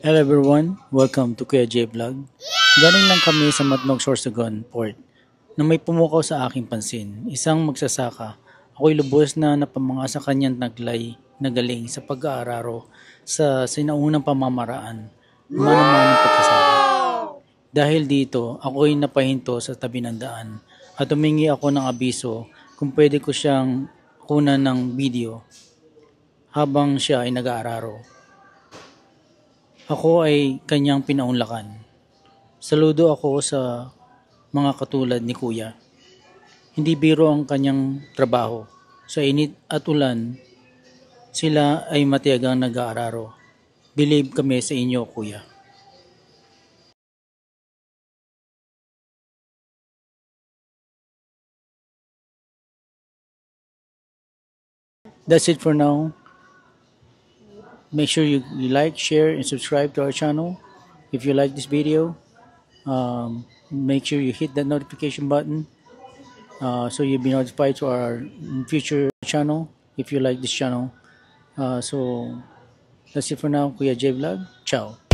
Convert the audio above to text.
Hello everyone, welcome to Kuya J Vlog. Galing lang kami sa Matnog Sorsogon Port na may pumukaw sa aking pansin. Isang magsasaka. Ako'y lubos na napamanga sa kanyang taglay na galing sa pag-aararo sa sinaunang pamamaraan. Mano-mano pagsasaka. Dahil dito, ako'y napahinto sa tabi ng daan at humingi ako ng abiso kung pwede ko siyang kunan ng video habang siya ay nag-aararo. Ako ay kanyang pinaunlakan. Saludo ako sa mga katulad ni Kuya. Hindi biro ang kanyang trabaho. Sa init at ulan, sila ay matiyagang nag-aararo. Believe kami sa inyo, Kuya. That's it for now. Make sure you like, share, and subscribe to our channel. If you like this video, make sure you hit that notification button so you'll be notified to our future channel if you like this channel. So that's it for now, Kuya J Vlog. Ciao.